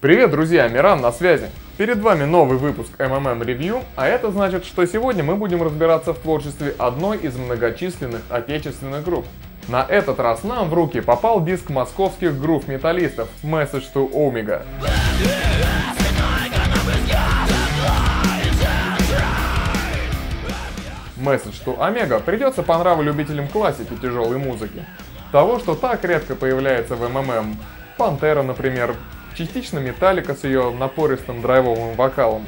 Привет, друзья, Миран на связи. Перед вами новый выпуск MMM Review, а это значит, что сегодня мы будем разбираться в творчестве одной из многочисленных отечественных групп. На этот раз нам в руки попал диск московских грув-металлистов Message to Omega. Message to Omega придется по нраву любителям классики тяжелой музыки. Того, что так редко появляется в МММ. Пантера, например, частично Металлика с ее напористым драйвовым вокалом.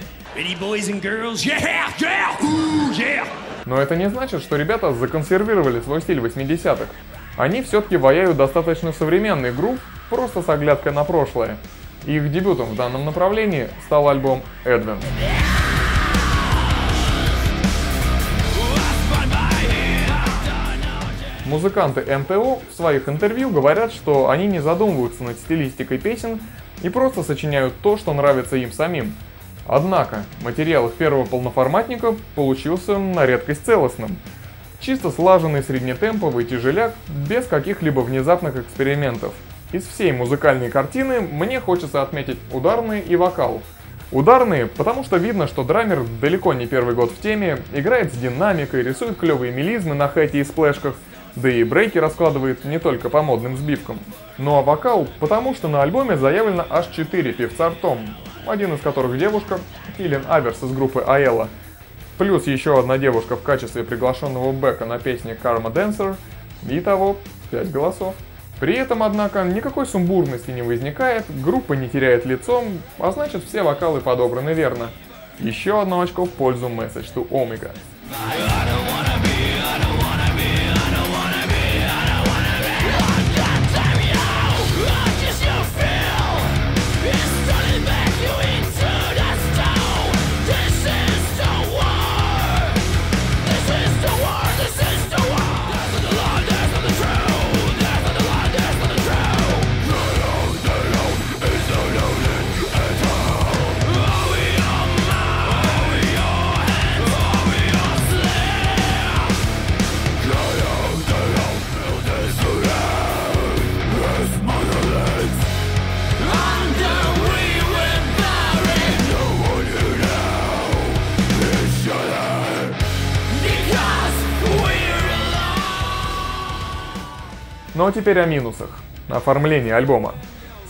Но это не значит, что ребята законсервировали свой стиль 80-х. Они все-таки ваяют достаточно современный грув, просто с оглядкой на прошлое. Их дебютом в данном направлении стал альбом Advent. Музыканты МТО в своих интервью говорят, что они не задумываются над стилистикой песен и просто сочиняют то, что нравится им самим. Однако, материал их первого полноформатника получился на редкость целостным. Чисто слаженный среднетемповый тяжеляк, без каких-либо внезапных экспериментов. Из всей музыкальной картины мне хочется отметить ударные и вокал. Ударные, потому что видно, что драмер далеко не первый год в теме, играет с динамикой, рисует клевые мелизмы на хэте и сплэшках, да и брейки раскладывает не только по модным сбивкам. Ну а вокал, потому что на альбоме заявлено аж 4 певца ртом, один из которых девушка, Филин Аверс из группы Аэла, плюс еще одна девушка в качестве приглашенного бэка на песне Karma Dancer, итого 5 голосов. При этом, однако, никакой сумбурности не возникает, группа не теряет лицом, а значит все вокалы подобраны верно. Еще одно очко в пользу Message to Omega. Ну а теперь о минусах. Оформление альбома.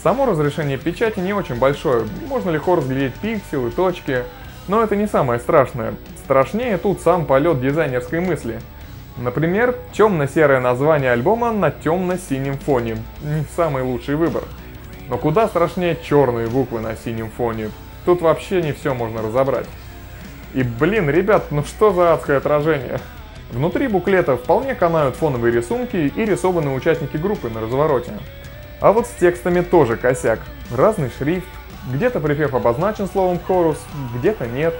Само разрешение печати не очень большое, можно легко разглядеть пикселы, точки, но это не самое страшное. Страшнее тут сам полет дизайнерской мысли. Например, темно-серое название альбома на темно-синем фоне. Не самый лучший выбор. Но куда страшнее черные буквы на синем фоне. Тут вообще не все можно разобрать. И блин, ребят, ну что за адское отражение? Внутри буклета вполне канают фоновые рисунки и рисованные участники группы на развороте. А вот с текстами тоже косяк. Разный шрифт, где-то припев обозначен словом «хорус», где-то нет.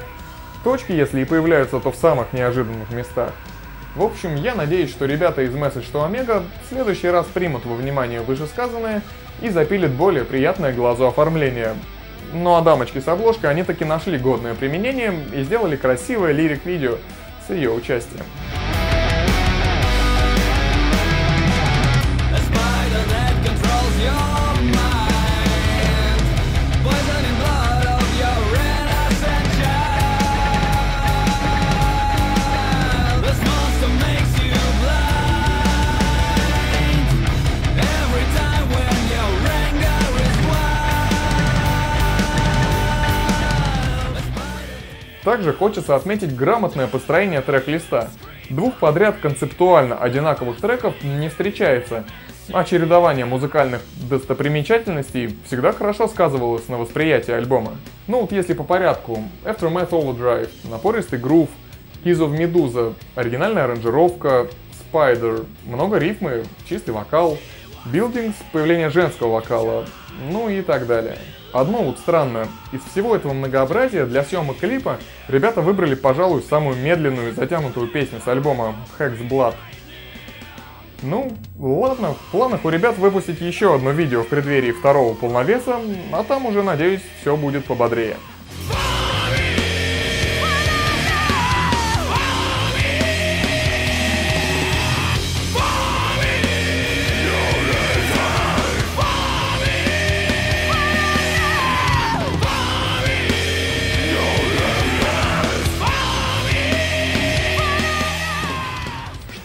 Точки, если и появляются, то в самых неожиданных местах. В общем, я надеюсь, что ребята из Message to Omega в следующий раз примут во внимание вышесказанное и запилят более приятное глазу оформление. Ну а дамочки с обложкой, они таки нашли годное применение и сделали красивое лирик-видео с ее участием. Также хочется отметить грамотное построение трек-листа. Двух подряд концептуально одинаковых треков не встречается, а чередование музыкальных достопримечательностей всегда хорошо сказывалось на восприятии альбома. Ну вот если по порядку: Aftermath Overdrive, напористый грув, Keys of Medusa, оригинальная аранжировка, Spider, много рифмы, чистый вокал, Buildings, появление женского вокала, ну и так далее. Одно вот странно, из всего этого многообразия для съемок клипа ребята выбрали, пожалуй, самую медленную и затянутую песню с альбома Hex Blood. Ну, ладно, в планах у ребят выпустить еще одно видео в преддверии второго полновеса, а там уже, надеюсь, все будет пободрее.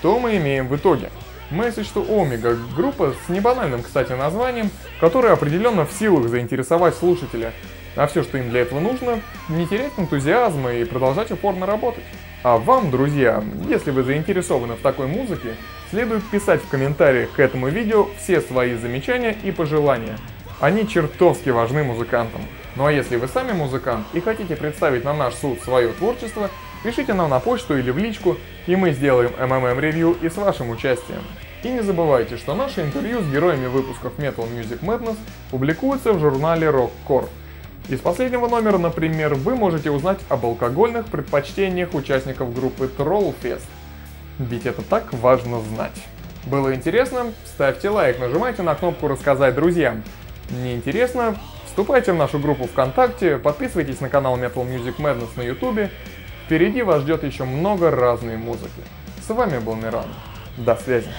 что мы имеем в итоге? Message to Omega – группа с небанальным, кстати, названием, которая определенно в силах заинтересовать слушателя. А все, что им для этого нужно – не терять энтузиазма и продолжать упорно работать. А вам, друзья, если вы заинтересованы в такой музыке, следует писать в комментариях к этому видео все свои замечания и пожелания. Они чертовски важны музыкантам. Ну а если вы сами музыкант и хотите представить на наш суд свое творчество, пишите нам на почту или в личку, и мы сделаем МММ-ревью и с вашим участием. И не забывайте, что наши интервью с героями выпусков Metal Music Madness публикуются в журнале Rockcore. Из последнего номера, например, вы можете узнать об алкогольных предпочтениях участников группы Trollfest. Ведь это так важно знать. Было интересно? Ставьте лайк, нажимайте на кнопку «Рассказать друзьям». Не интересно? Вступайте в нашу группу ВКонтакте, подписывайтесь на канал Metal Music Madness на YouTube. Впереди вас ждет еще много разной музыки. С вами был Миран. До связи.